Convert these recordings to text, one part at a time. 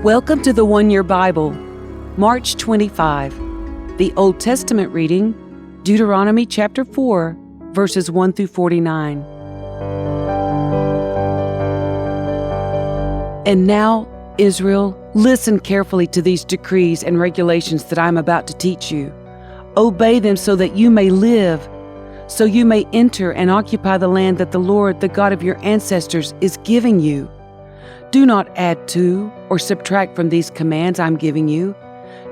Welcome to the One Year Bible, March 25. The Old Testament reading, Deuteronomy chapter 4, verses 1 through 49. And now, Israel, listen carefully to these decrees and regulations that I am about to teach you. Obey them so that you may live, so you may enter and occupy the land that the Lord, the God of your ancestors, is giving you. Do not add to or subtract from these commands I'm giving you.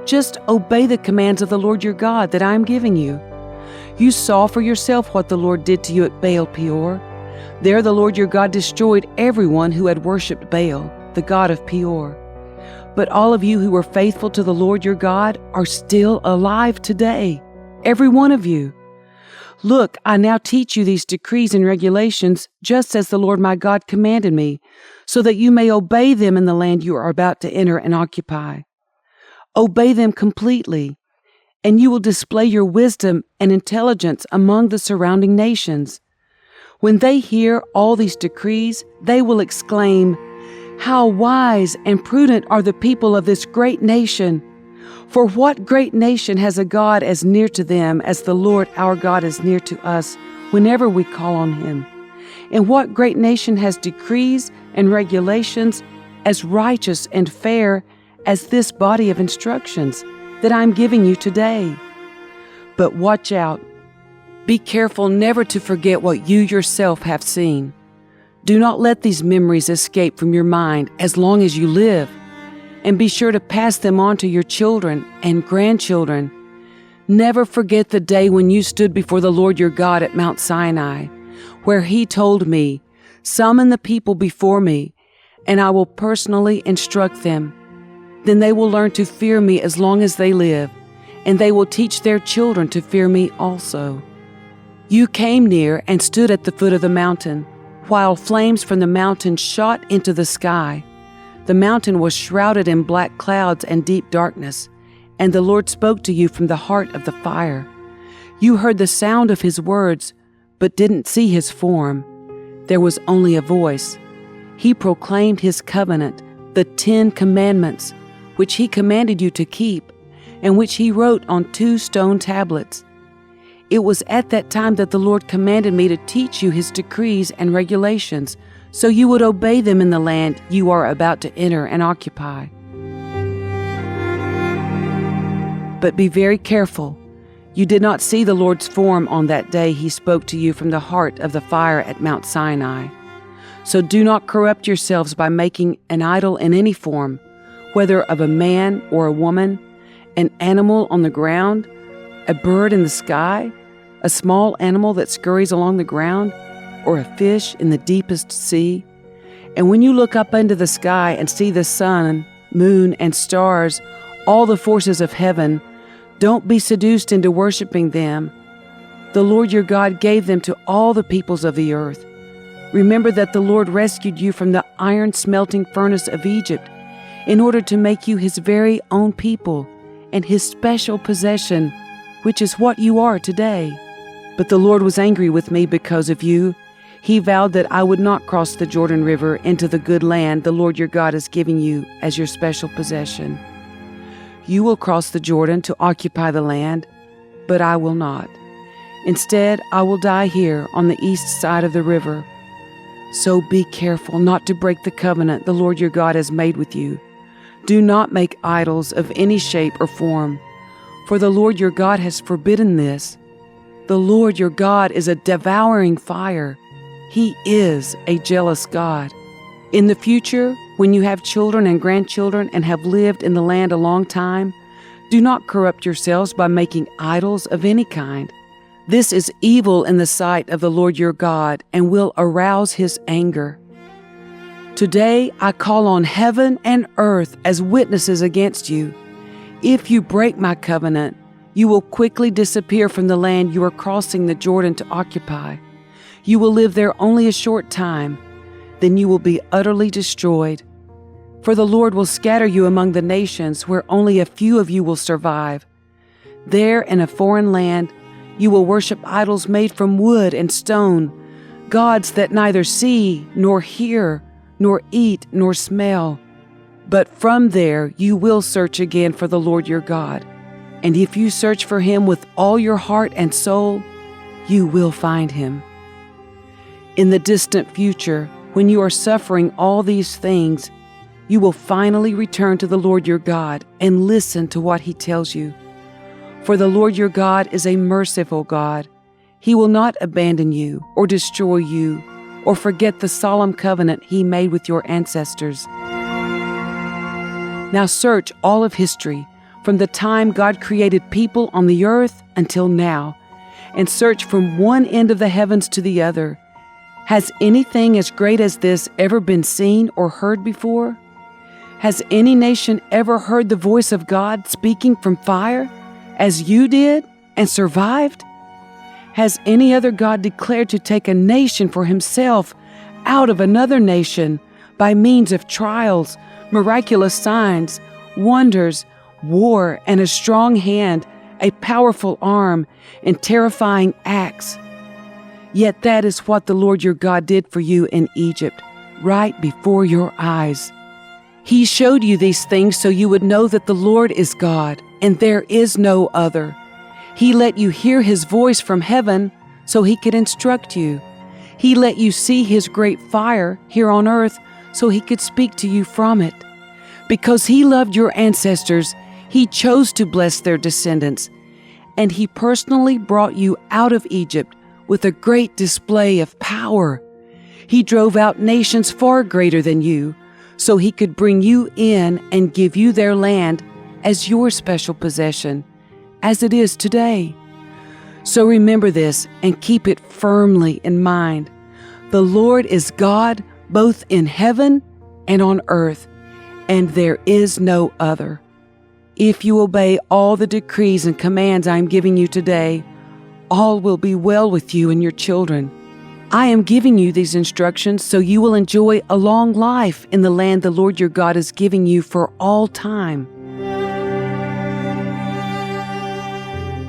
Just obey the commands of the Lord your God that I am giving you. You saw for yourself what the Lord did to you at Baal Peor. There the Lord your God destroyed everyone who had worshipped Baal, the god of Peor. But all of you who were faithful to the Lord your God are still alive today, every one of you. Look, I now teach you these decrees and regulations, just as the Lord my God commanded me, so that you may obey them in the land you are about to enter and occupy. Obey them completely, and you will display your wisdom and intelligence among the surrounding nations. When they hear all these decrees, they will exclaim, "How wise and prudent are the people of this great nation! For what great nation has a God as near to them as the Lord our God is near to us whenever we call on Him? And what great nation has decrees and regulations as righteous and fair as this body of instructions that I'm giving you today? But watch out. Be careful never to forget what you yourself have seen. Do not let these memories escape from your mind as long as you live. And be sure to pass them on to your children and grandchildren. Never forget the day when you stood before the Lord your God at Mount Sinai, where He told me, "Summon the people before me, and I will personally instruct them. Then they will learn to fear me as long as they live, and they will teach their children to fear me also." You came near and stood at the foot of the mountain, while flames from the mountain shot into the sky. The mountain was shrouded in black clouds and deep darkness, and the Lord spoke to you from the heart of the fire. You heard the sound of His words, but didn't see His form. There was only a voice. He proclaimed His covenant, the 10 Commandments, which He commanded you to keep, and which He wrote on 2 stone tablets. It was at that time that the Lord commanded me to teach you His decrees and regulations, so you would obey them in the land you are about to enter and occupy. But be very careful. You did not see the Lord's form on that day He spoke to you from the heart of the fire at Mount Sinai. So do not corrupt yourselves by making an idol in any form, whether of a man or a woman, an animal on the ground, a bird in the sky, a small animal that scurries along the ground, or a fish in the deepest sea. And when you look up into the sky and see the sun, moon, and stars, all the forces of heaven, don't be seduced into worshiping them. The Lord your God gave them to all the peoples of the earth. Remember that the Lord rescued you from the iron-smelting furnace of Egypt in order to make you His very own people and His special possession, which is what you are today. But the Lord was angry with me because of you. He vowed that I would not cross the Jordan River into the good land the Lord your God is giving you as your special possession. You will cross the Jordan to occupy the land, but I will not. Instead, I will die here on the east side of the river. So be careful not to break the covenant the Lord your God has made with you. Do not make idols of any shape or form, for the Lord your God has forbidden this. The Lord your God is a devouring fire. He is a jealous God. In the future, when you have children and grandchildren and have lived in the land a long time, do not corrupt yourselves by making idols of any kind. This is evil in the sight of the Lord your God and will arouse His anger. Today I call on heaven and earth as witnesses against you. If you break my covenant, you will quickly disappear from the land you are crossing the Jordan to occupy. You will live there only a short time, then you will be utterly destroyed. For the Lord will scatter you among the nations where only a few of you will survive. There in a foreign land, you will worship idols made from wood and stone, gods that neither see, nor hear, nor eat, nor smell. But from there you will search again for the Lord your God. And if you search for him with all your heart and soul, you will find him. In the distant future, when you are suffering all these things, you will finally return to the Lord your God and listen to what he tells you. For the Lord your God is a merciful God. He will not abandon you or destroy you or forget the solemn covenant he made with your ancestors. Now search all of history, from the time God created people on the earth until now, and search from one end of the heavens to the other. Has anything as great as this ever been seen or heard before? Has any nation ever heard the voice of God speaking from fire, as you did, and survived? Has any other God declared to take a nation for himself out of another nation by means of trials, miraculous signs, wonders, war, and a strong hand, a powerful arm, and terrifying acts? Yet that is what the Lord your God did for you in Egypt, right before your eyes. He showed you these things so you would know that the Lord is God, and there is no other. He let you hear his voice from heaven so he could instruct you. He let you see his great fire here on earth so he could speak to you from it. Because he loved your ancestors, he chose to bless their descendants, and he personally brought you out of Egypt with a great display of power. He drove out nations far greater than you, so he could bring you in and give you their land as your special possession, as it is today. So remember this and keep it firmly in mind. The Lord is God both in heaven and on earth, and there is no other. If you obey all the decrees and commands I am giving you today, all will be well with you and your children. I am giving you these instructions so you will enjoy a long life in the land the Lord your God is giving you for all time.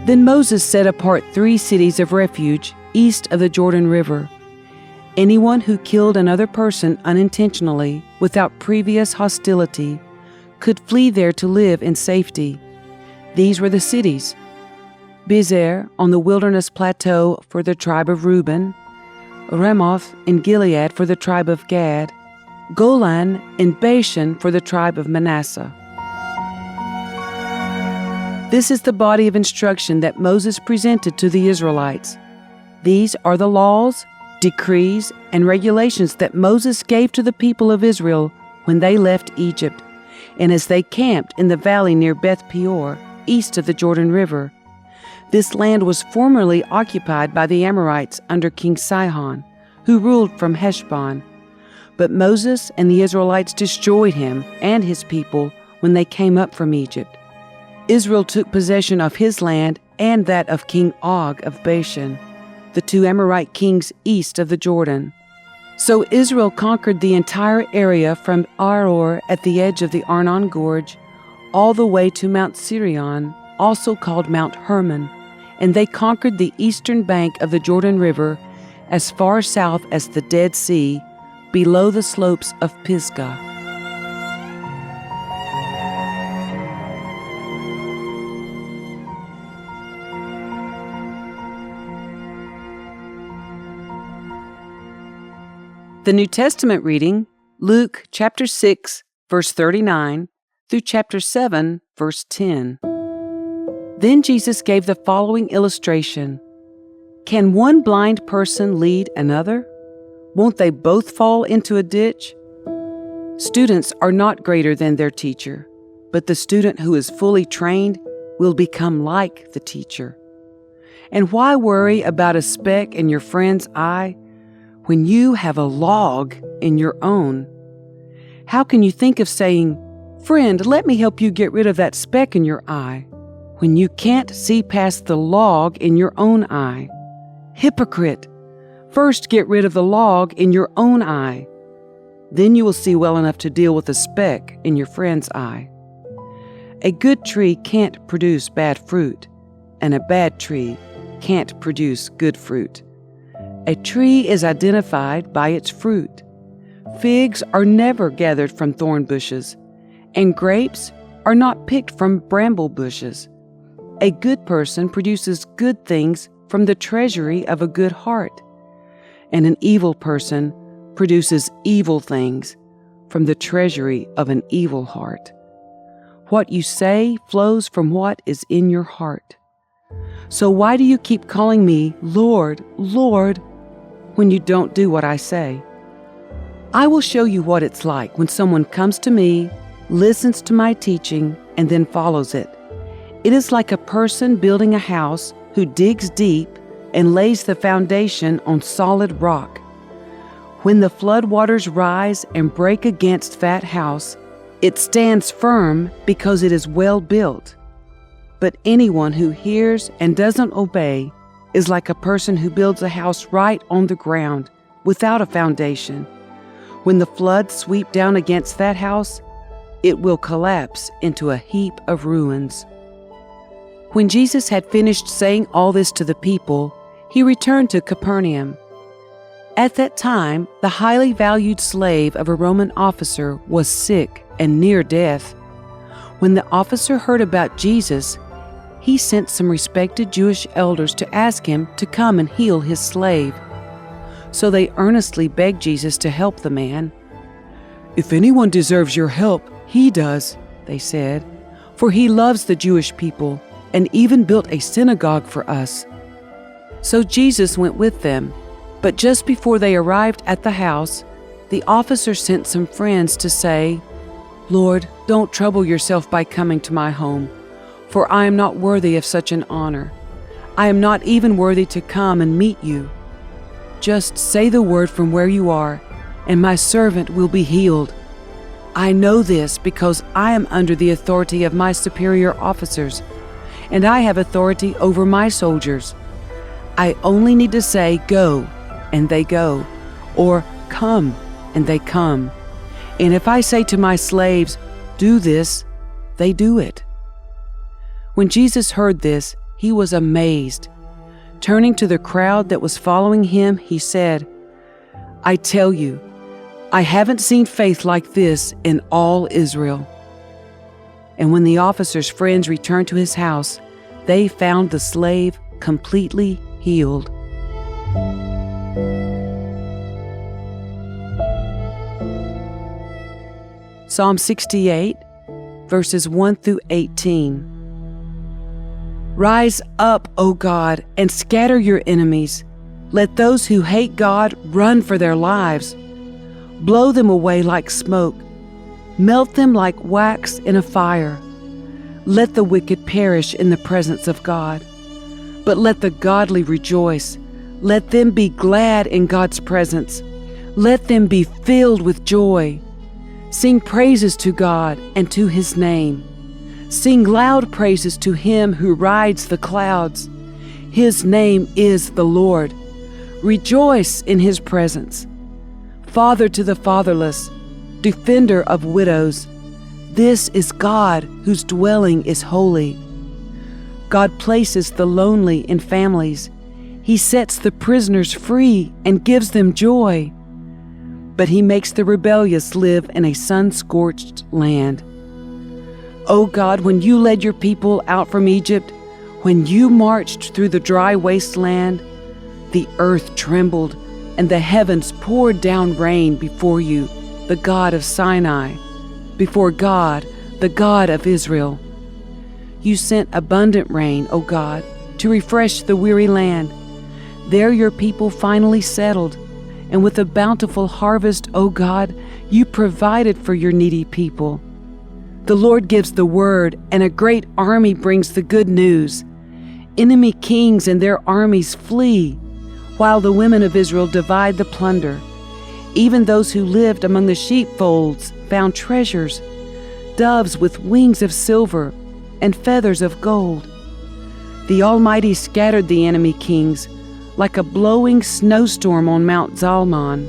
Then Moses set apart 3 cities of refuge east of the Jordan River. Anyone who killed another person unintentionally without previous hostility could flee there to live in safety. These were the cities: Bezer on the wilderness plateau for the tribe of Reuben, Ramoth in Gilead for the tribe of Gad, Golan in Bashan for the tribe of Manasseh. This is the body of instruction that Moses presented to the Israelites. These are the laws, decrees, and regulations that Moses gave to the people of Israel when they left Egypt, and as they camped in the valley near Beth Peor, east of the Jordan River. This land was formerly occupied by the Amorites under King Sihon, who ruled from Heshbon. But Moses and the Israelites destroyed him and his people when they came up from Egypt. Israel took possession of his land and that of King Og of Bashan, the 2 Amorite kings east of the Jordan. So Israel conquered the entire area from Aroer at the edge of the Arnon Gorge all the way to Mount Sirion, also called Mount Hermon, and they conquered the eastern bank of the Jordan River as far south as the Dead Sea, below the slopes of Pisgah. The New Testament reading, Luke chapter 6, verse 39, through chapter 7, verse 10. Then Jesus gave the following illustration. Can one blind person lead another? Won't they both fall into a ditch? Students are not greater than their teacher, but the student who is fully trained will become like the teacher. And why worry about a speck in your friend's eye when you have a log in your own? How can you think of saying, "Friend, let me help you get rid of that speck in your eye," when you can't see past the log in your own eye? Hypocrite! First get rid of the log in your own eye. Then you will see well enough to deal with the speck in your friend's eye. A good tree can't produce bad fruit, and a bad tree can't produce good fruit. A tree is identified by its fruit. Figs are never gathered from thorn bushes, and grapes are not picked from bramble bushes. A good person produces good things from the treasury of a good heart, and an evil person produces evil things from the treasury of an evil heart. What you say flows from what is in your heart. So why do you keep calling me Lord, Lord, when you don't do what I say? I will show you what it's like when someone comes to me, listens to my teaching, and then follows it. It is like a person building a house who digs deep and lays the foundation on solid rock. When the floodwaters rise and break against that house, it stands firm because it is well built. But anyone who hears and doesn't obey is like a person who builds a house right on the ground without a foundation. When the floods sweep down against that house, it will collapse into a heap of ruins. When Jesus had finished saying all this to the people, he returned to Capernaum. At that time, the highly valued slave of a Roman officer was sick and near death. When the officer heard about Jesus, he sent some respected Jewish elders to ask him to come and heal his slave. So they earnestly begged Jesus to help the man. "If anyone deserves your help, he does," they said, "for he loves the Jewish people and even built a synagogue for us." So Jesus went with them, but just before they arrived at the house, the officer sent some friends to say, "Lord, don't trouble yourself by coming to my home, for I am not worthy of such an honor. I am not even worthy to come and meet you. Just say the word from where you are, and my servant will be healed. I know this because I am under the authority of my superior officers, and I have authority over my soldiers. I only need to say, 'Go,' and they go, or 'Come,' and they come. And if I say to my slaves, 'Do this,' they do it." When Jesus heard this, he was amazed. Turning to the crowd that was following him, he said, "I tell you, I haven't seen faith like this in all Israel." And when the officer's friends returned to his house, they found the slave completely healed. Psalm 68, verses 1 through 18. Rise up, O God, and scatter your enemies. Let those who hate God run for their lives. Blow them away like smoke. Melt them like wax in a fire. Let the wicked perish in the presence of God. But let the godly rejoice. Let them be glad in God's presence. Let them be filled with joy. Sing praises to God and to His name. Sing loud praises to Him who rides the clouds. His name is the Lord. Rejoice in His presence. Father to the fatherless, defender of widows. This is God whose dwelling is holy. God places the lonely in families. He sets the prisoners free and gives them joy. But He makes the rebellious live in a sun-scorched land. O God, when you led your people out from Egypt, when you marched through the dry wasteland, the earth trembled and the heavens poured down rain before you, the God of Sinai, before God, the God of Israel. You sent abundant rain, O God, to refresh the weary land. There your people finally settled, and with a bountiful harvest, O God, you provided for your needy people. The Lord gives the word, and a great army brings the good news. Enemy kings and their armies flee, while the women of Israel divide the plunder. Even those who lived among the sheepfolds found treasures, doves with wings of silver and feathers of gold. The Almighty scattered the enemy kings like a blowing snowstorm on Mount Zalmon.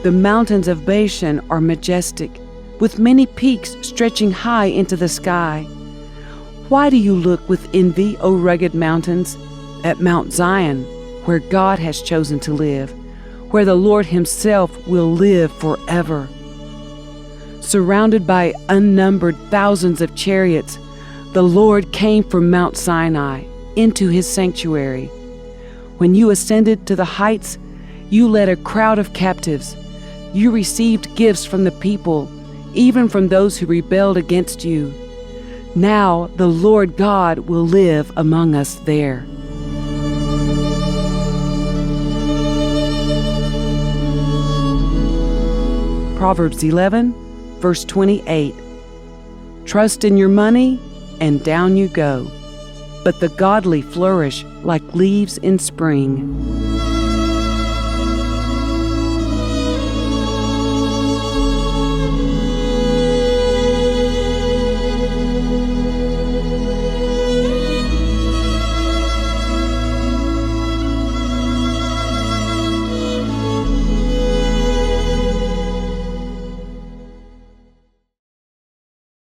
The mountains of Bashan are majestic, with many peaks stretching high into the sky. Why do you look with envy, O rugged mountains, at Mount Zion, where God has chosen to live, where the Lord Himself will live forever? Surrounded by unnumbered thousands of chariots, the Lord came from Mount Sinai into his sanctuary. When you ascended to the heights, you led a crowd of captives. You received gifts from the people, even from those who rebelled against you. Now the Lord God will live among us there. Proverbs 11, verse 28. Trust in your money, and down you go, but the godly flourish like leaves in spring.